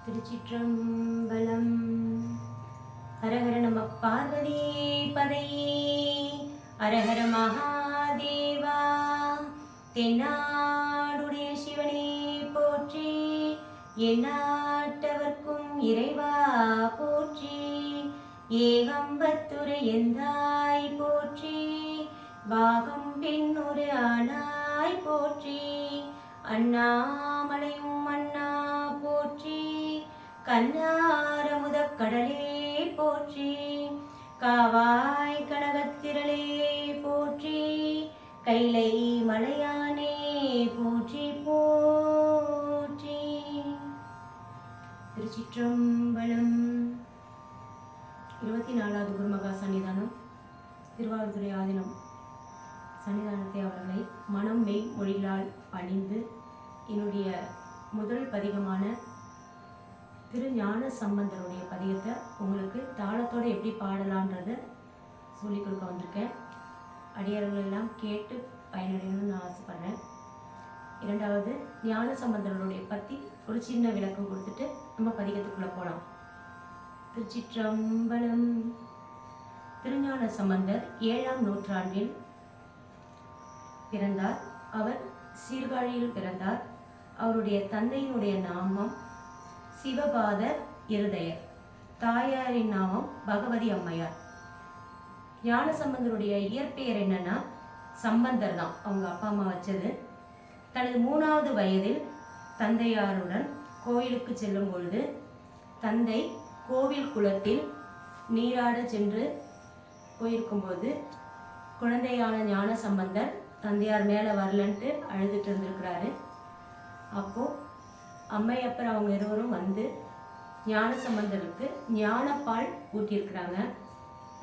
திருச்சிற்றம்பலம். ஹரஹர நம பார்வதி பதையே. ஹரஹர மகாதேவா. தென்னாடுடைய சிவனே போற்றி. எந்நாட்டவர்க்கும் இறைவா போற்றி. ஏகம்பத்துரை எந்தாய் போற்றி. பாகம் பெண்ணுரு ஆனாய் போற்றி. அண்ணாமலையும் அண்ணா போற்றி. கண்ணாரமுத கடலே போற்றி. காவாய் கனகத்திரளே போற்றி. கைலை மலையானே போற்றி போற்றி. திருச்சிற்றம்பலம். 24வது குருமகா சன்னிதானம் திருவாவூர்துறை ஆதீனம் சன்னிதானத்தை அவர்களை மனம் மெய் மொழிகளால் பணிந்து என்னுடைய முதல் பதிகமான திருஞான சம்பந்தருடைய பதிகத்தை உங்களுக்கு தாளத்தோடு எப்படி பாடலான்றதை சொல்லிக் கொடுக்க வந்திருக்கேன். அடியார்கள் எல்லாம் கேட்டு பயனடையணும்னு நான் ஆசைப்படுறேன். இரண்டாவது, ஞான சம்பந்தருடைய பற்றி ஒரு சின்ன விளக்கம் கொடுத்துட்டு நம்ம பதிகத்துக்குள்ளே போகலாம். திருச்சிற்றம்பலம். திருஞான சம்பந்தர் 7ஆம் நூற்றாண்டில் பிறந்தார். அவர் சீர்காழியில் பிறந்தார். அவருடைய தந்தையினுடைய நாமம் சிவபாதர் இருதயர். தாயாரின் நாமம் பகவதி அம்மையார். ஞான சம்பந்தருடைய இயற்பெயர் என்னன்னா சம்பந்தர் தான், அவங்க அப்பா அம்மா வச்சது. தனது 3வது வயதில் தந்தையாருடன் கோயிலுக்கு செல்லும் பொழுது தந்தை கோவில் குளத்தில் நீராட சென்று போயிருக்கும்போது குழந்தையான ஞான சம்பந்தர் தந்தையார் மேலே வரலன்ட்டு அழுதுட்டு இருந்திருக்கிறாரு. அப்போது அம்மையப்பர் அவங்க இருவரும் வந்து ஞான சம்பந்தருக்கு ஞானப்பால் ஊட்டியிருக்கிறாங்க.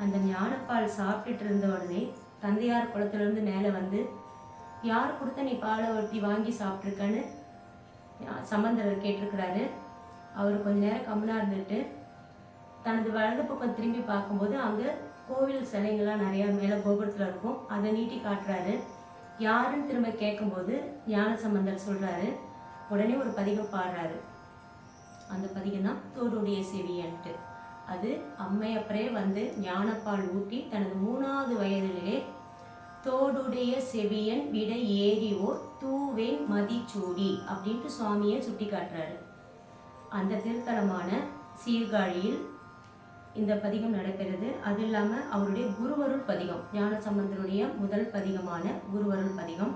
அந்த ஞானப்பால் சாப்பிட்டுட்டு இருந்த உடனே தந்தையார் குளத்துலேருந்து மேலே வந்து, யார் கொடுத்த நீ பாலை ஒட்டி வாங்கி சாப்பிட்ருக்கன்னு சம்பந்தர் கேட்டிருக்கிறாரு. அவர் கொஞ்ச நேரம் கம்முனா இருந்துட்டு தனது வலது பக்கம் திரும்பி பார்க்கும்போது அங்கே கோவில் சிலைங்கள்லாம் நிறையா மேலே கோபுரத்தில் இருக்கும். அதை நீட்டி காட்டுறாரு. யாருன்னு திரும்ப கேட்கும்போது ஞான சம்பந்தர் சொல்கிறாரு. உடனே ஒரு பதிகம் பாடுறாரு. அந்த பதிகம் தான் தோடுடைய செவியன்ட்டு. அது அம்மையப்பரே வந்து ஞானப்பால் ஊட்டி தனது 3வது வயதிலே தோடுடைய செவியன் விட ஏறியோர் தூவேன் மதிச்சூடி அப்படின்ட்டு சுவாமியை சுட்டி காட்டுறாரு. அந்த திருத்தலமான சீர்காழியில் இந்த பதிகம் நடைபெறுது. அது இல்லாமல் அவருடைய குருவருள் பதிகம், ஞான சம்பந்தருடைய முதல் பதிகமான குருவருள் பதிகம்.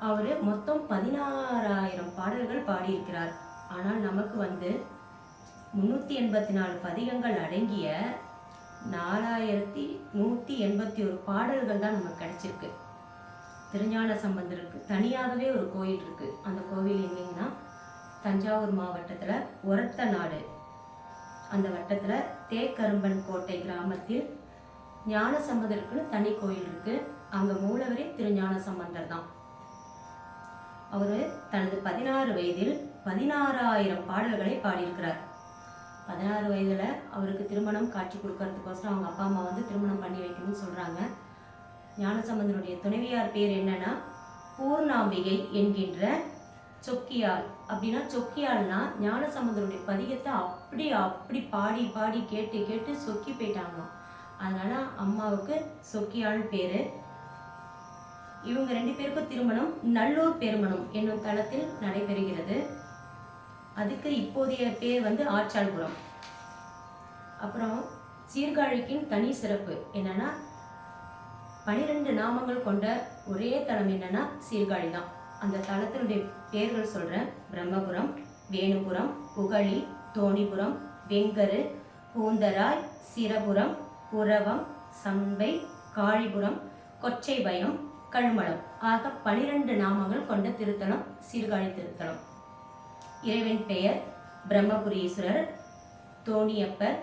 அவர் மொத்தம் 16,000 பாடல்கள் பாடியிருக்கிறார். ஆனால் நமக்கு வந்து 384 பதிகங்கள் அடங்கிய 4,181 பாடல்கள் தான் நமக்கு கிடைச்சிருக்கு. திருஞான சம்பந்தருக்கு தனியாகவே ஒரு கோயில் இருக்கு. அந்த கோவில் எங்கேங்கன்னா தஞ்சாவூர் மாவட்டத்தில் ஒரத்த நாடு, அந்த வட்டத்தில் தேக்கரும்பன் கோட்டை கிராமத்தில் ஞான சம்பந்தருக்குன்னு தனி கோயில் இருக்கு. அங்கே மூலவரே திருஞான சம்பந்தர் தான். அவர் தனது 16 வயதில் 16,000 பாடல்களை பாடியிருக்கிறார். 16 வயதில் அவருக்கு திருமணம் காட்சி கொடுக்கறதுக்கோசரம் அவங்க அப்பா அம்மா வந்து திருமணம் பண்ணி வைக்கணும்னு சொல்கிறாங்க. ஞானசம்பந்தருடைய துணைவியார் பேர் என்னன்னா பூர்ணாம்பிகை என்கின்ற சொக்கியாள். அப்படின்னா சொக்கியாள்னா ஞானசம்பந்தருடைய பதிகத்தை அப்படி பாடி பாடி கேட்டு கேட்டு சொக்கி போயிட்டாங்களாம். அதனால அம்மாவுக்கு சொக்கியாள் பேரு. இவங்க 2 பேருக்கும் திருமணம் நல்லூர் பெருமணம் என்னும் தளத்தில் நடைபெறுகிறது. அதுக்கு இப்போதைய பேர் வந்து ஆச்சாள்புரம். அப்புறம் சீர்காழிக்கின் தனி சிறப்பு என்னன்னா 12 நாமங்கள் கொண்ட ஒரே தலம் என்னன்னா சீர்காழி தான். அந்த தலத்தினுடைய பேர்கள் சொல்கிறேன். பிரம்மபுரம், வேணுபுரம், புகழி, தோணிபுரம், வெங்கரு, பூந்தராய், சிரபுரம், புரவம், சம்பை, காழிபுரம், கொச்சைபயம், கழுமலம் ஆக 12 நாமங்கள் கொண்ட திருத்தலம் சீர்காழி திருத்தலம். இறைவன் பெயர் பிரம்மபுரீஸ்வரர், தோணியப்பர்,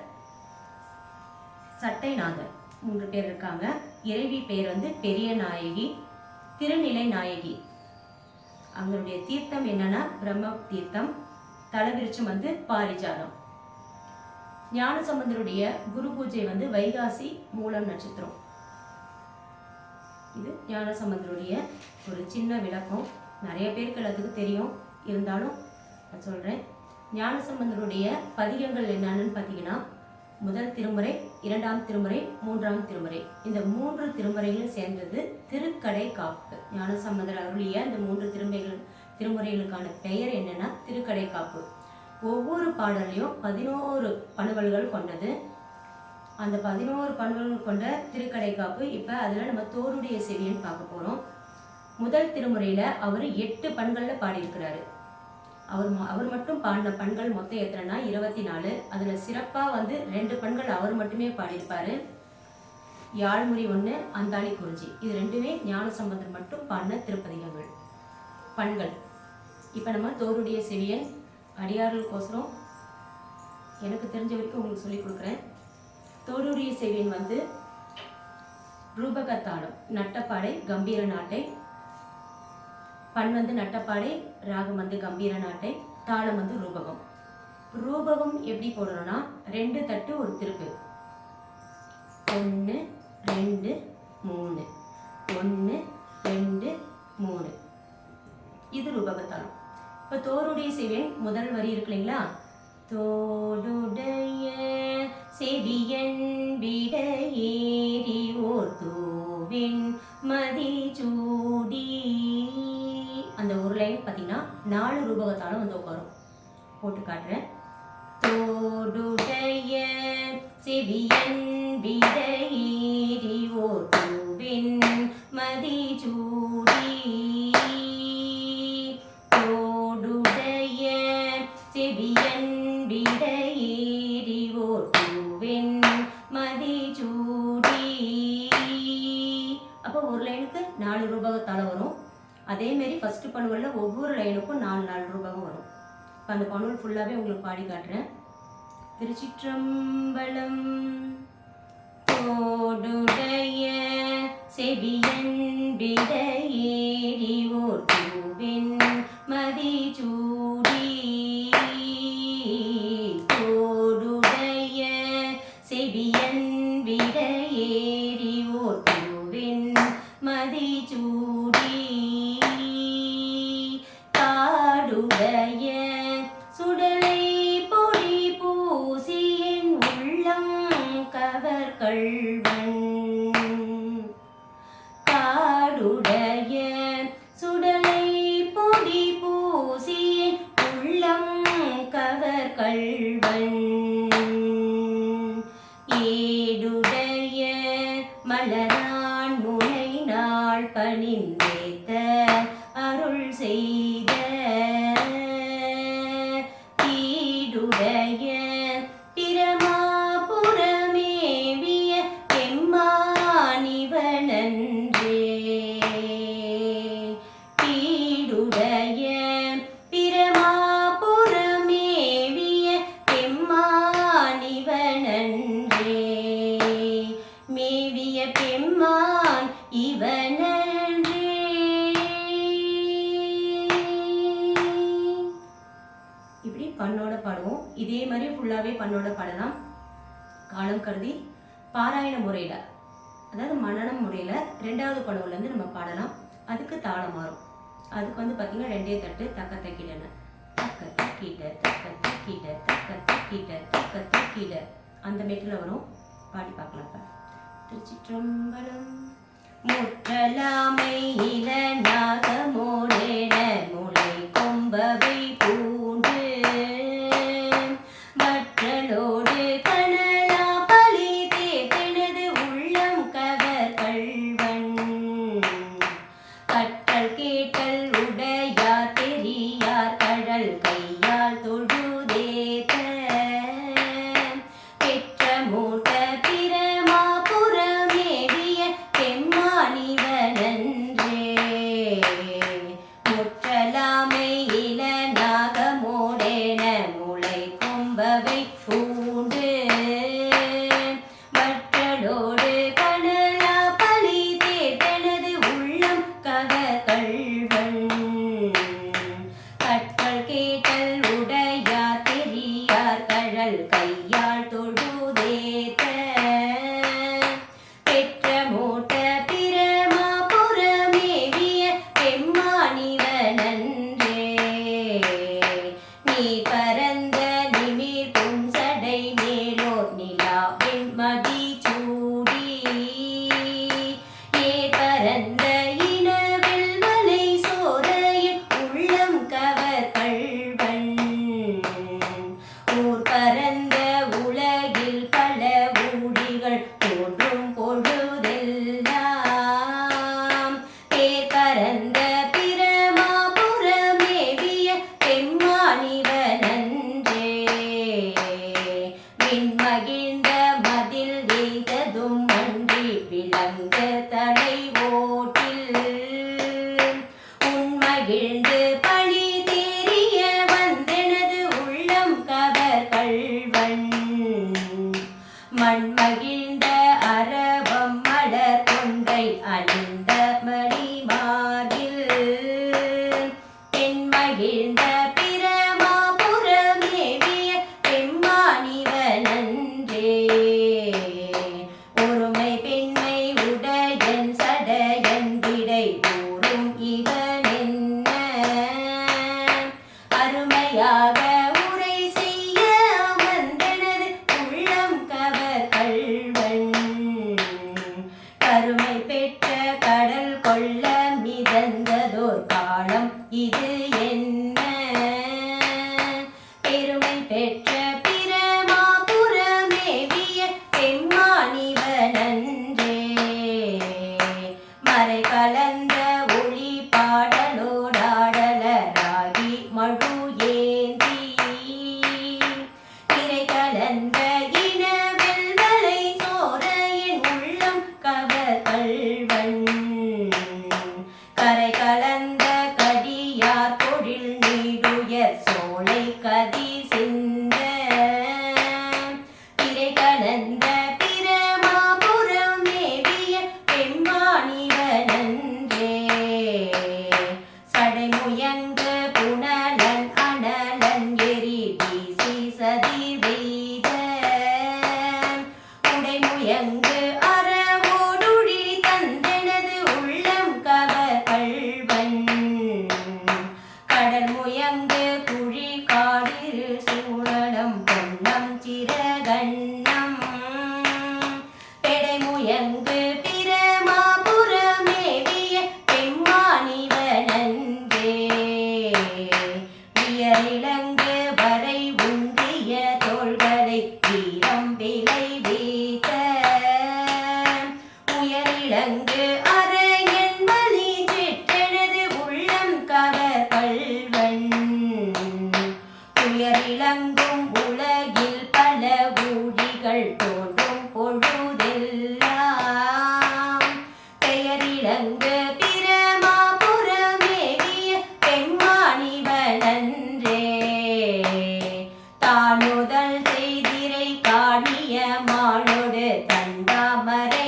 சட்டைநாதர் 3 பேர் இருக்காங்க. இறைவி பெயர் வந்து பெரிய நாயகி, திருநிலை நாயகி. அவங்களுடைய தீர்த்தம் என்னன்னா பிரம்ம தீர்த்தம். தலவிருச்சம் வந்து பாரிஜாதம். ஞானசம்பந்தருடைய குரு பூஜை வந்து வைகாசி மூலம் நட்சத்திரம். இது ஞானசம்பந்தருடைய ஒரு சின்ன விளக்கம். நிறைய பேருக்கு எல்லாத்துக்கும் தெரியும், இருந்தாலும் நான் சொல்கிறேன். ஞானசம்பந்தருடைய பதிகங்கள் என்னன்னு பார்த்தீங்கன்னா, முதல் திருமுறை, இரண்டாம் திருமுறை, மூன்றாம் திருமுறை. இந்த 3 திருமுறைகளும் சேர்ந்தது திருக்கடை காப்பு. ஞானசம்பந்தர் அருளிய இந்த 3 திருமுறைகளுக்கான பெயர் என்னன்னா திருக்கடை காப்பு. ஒவ்வொரு பாடலையும் 11 பணுவல்கள் கொண்டது. அந்த 11 பணுவல்கள் கொண்ட திருக்கடை காப்பு. இப்போ அதில் நம்ம தோருடைய செவியன் பார்க்க போகிறோம். முதல் திருமுறையில் அவர் 8 பண்களில் பாடியிருக்கிறாரு. அவர் மட்டும் பாடின பண்கள் மொத்தம் எத்தனைனா 24. அதில் சிறப்பாக 2 பண்கள் அவர் மட்டுமே பாடியிருப்பாரு. யாழ்முறி 1, அந்தாளி குறிஞ்சி. இது 2மே ஞானசம்பந்தர் மட்டும் பாடின திருப்பதிகங்கள் பண்கள். இப்போ நம்ம தோருடைய செவியன் அடியார்களுக்கோசரம் எனக்கு தெரிஞ்ச வரைக்கும் உங்களுக்கு சொல்லிக் கொடுக்குறேன். தோருடைய செவியன் ரூபகத்தாளம், நட்டப்பாடை, கம்பீர நாட்டை. பண் நட்டப்பாடை, ராகம் கம்பீர நாட்டை, தாளம் ரூபகம். ரூபகம் எப்படி போடணும்னா 2 தட்டு ஒரு திருப்பு. 1 2 3 1 2 3. இது ரூபகத்தாளம். இப்போ தோருடைய செவியன் முதல் வரி இருக்கு இல்லைங்களா? தோடுடைய செவியன் விட ஏறி ஓர் தூவின் மதி சூடி. அந்த ஒரு லைன் பார்த்தீங்கன்னா 4 ரூபகத்தாளம் உட்காரும். போட்டு காட்டுறேன். தோடுடைய செவியன் விட ஏறி ஓர் தூவின் மதி சூடி. தோடுடைய செவியன் விட ஏறி ஓர் தூவின் மதி சூடி. அப்போ ஒரு லைனுக்கு 4 ரூபகத்தாளம் வரும். அதேமாரி ஃபஸ்ட்டு பணுவலில் ஒவ்வொரு லைனுக்கும் 4 ரூபகம் வரும். இப்போ அந்த பணுவல் ஃபுல்லாகவே உங்களுக்கு பாடி காட்டுறேன். திருச்சிற்றம்பலம். தோடுடைய செவியன் விட ஏறி ஓர் தூவின் மதி சூடி. தோடுடைய செவியன் விட ஏறி ஓர் தூவின் மதி சூடி. காடுடைய சுடலை பொடி பூசியின் உள்ளம் கவர் கள்வன். காடுடைய சுடலை பொடி பூசியின் உள்ளம் கவர் கள்வன். ஏடுடைய மலரான் முனை நாள் பணிந்தேத்த அருள் செய்த. தீடுடைய பிரமாபுரமேவிய எம்மானிவனன்றே. தீடுடைய பிரமாபுரமேவிய எம்மானிவனன்றே. மேவிய பெம்மான் இவனன்றே. இப்படி பண்ணோட பாடுவோம். இதே மாதிரி ஃபுல்லாகவே பண்ணோட பாடலாம். காலம் கருதி பாராயண முறையில், அதாவது மனனம் முறையில் 2வது பணுவிலேருந்து நம்ம பாடலாம். அதுக்கு தாளம் மாறும். அதுக்கு பார்த்தீங்கன்னா 2 தட்டு தக்க தக்கிடன. தக்க தக்கிட்ட தக்க தக்கிட்ட தக்க தக்கிட்ட தக்க தக்கிட்ட அந்த மேட்டில் வரும். பாடி பார்க்கலாம். இப்போ திருச்சிற்றம்பலம். முற்றலாமை இள நாகமோடேன முளை கொம்பவை பூண்டு. வற்றலோடு கனலா பலி தேனது உள்ளம் கவர் கள்வன். கற்றல் கேட்டல் உடையார் தெரியார் கழல் கையால் தொழுதேத்த. பெற்ற மூட்ட பிரமாபுரமேவிய பெம்மானிவனன்றே. முற்றலாமை இள நாகமோடேன முளை கொம்பவை பூண்டு. வற்றலோடு கனலா பலி தேனது உள்ளம் கவர் கள்வன். கற்றல் கேட்டல் உடையார் தெரியார் கழல் கையால் தொழுதேத்த. பெற்ற மூட்ட பிரமாபுரமேவிய பெம்மானிவனன்றே. மகிழ்ந்த பிரமாபுரமேவிய பெம்மானிவனன்றே ஒருமை பெண்மை உடையன் சடையன் விடை ஊரும் இவனென்ன அருமையாக உரை செய்ய அமர்ந்தனது உள்ளம் கவர் கள்வன் கருமை பெற்ற கடல் கொள்ள மிதந்ததோர் காலம் இது என்ன பெருமை பெற்ற பிரமாபுரமேவிய பெம்மானிவனன்றே மறை கலந்த ஒளி பாடலோடாடலராகி மழு ஏந்தி திரை கலந்த இனவெல்வலை சோர என் உள்ளம் கவர் கள்வன் கரை கலந்த கடியார் பொழில் நீடுயர் சோலை கதி சிந்த திரை கலந்த பிரமாபுரமேவிய பெம்மானிவனன்றே சடைமுயங்க புனலன் அனலன் எரி வீசி சதி வெய்த உடைமுயங்கு அறவோடுழி தந்தனது உள்ளம் கவர் கள்வன் கடல் முயங்கு குழி காடிரு சூழலம் பொன்னம் சிறகண்ணம் பெடைமுயங்கு பிரமாபுரமேவிய பெம்மானிவனன்றே வியலிலங்கு வரை உந்திய தோள்களை வீரம் விலை வீத்த உயரிலங்கு அரையன் வலி சிற்றெனது உள்ளம் கவர் கள்வன் துயரிலங்கும் உலகில் பல ஊழிகள் தோன்றும் பொழுதெல்லாம் பெயரிலங்கு பிரமாபுரமேவிய பெம்மானிவனன்றே தானுதல் செய்திரை காணிய மாளோடு தண்டாமரையானும்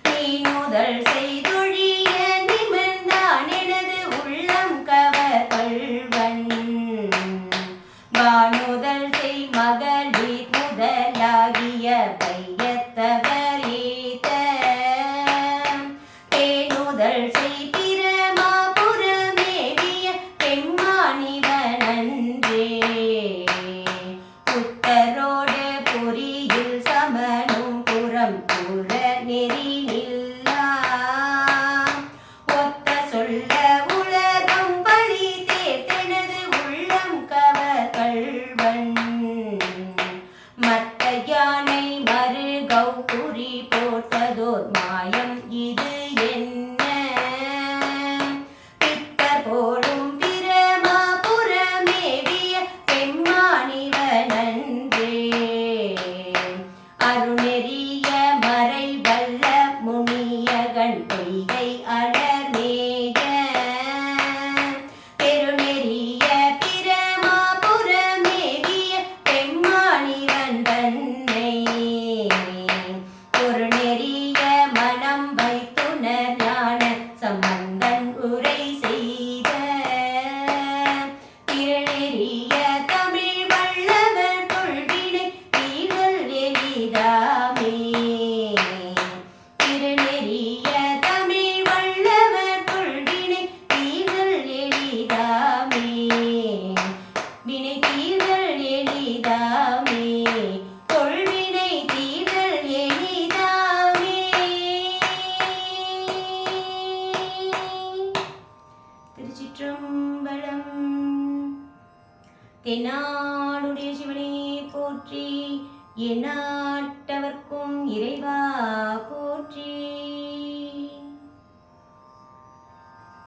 நீனுதல் செய்தொழிய நிமிர்ந்தான் எனது உள்ளம் கவர் கள்வன் வானுதல் செய் மகளிர் முதலாகிய பையத்தவர் ஏத்த தேனுதல் செய் பிரமாபுரமேவிய பெம்மானிவனன்றே புத்தரோடு பொறியில் சமனும் புறம் புற நெறி நில்லா ஒத்த சொல்ல உலகம் பழி தேர்த்தெனது உள்ளம் கவர் கள்வன் மத்த யானை மருகௌ குறி போட்டதோர் மாயம் இது என்ன பித்தர் போலும் பிரமாபுரமேவிய பெம்மானிவனன்றே அருணெறிய மறை வல்ல முனியகன் பொய்கை அலர்நேய பெருநெறிய பிரமாபுரமேவிய பெம்மானிவன் தன்னை ஒரு நெறிய மனம் வைத்துணர் ஞான சம்பந்தன் உரை செய்த திருநெறிய தமிழ் வல்லவர் கொள்வினை தீர்கள் எளிதாமே திருநெறிய தமிழ் வல்லவர் கொள்வினை தீர்கள் எளிதாமே வினை தீர்கள் எளிதாமே கொள்வினை தீர்கள் எளிதாமே திருச்சிற்றம்பலம் தென்னாடுடைய சிவனே போற்றி எந்நாட்டவர்க்கும் இறைவா போற்றி.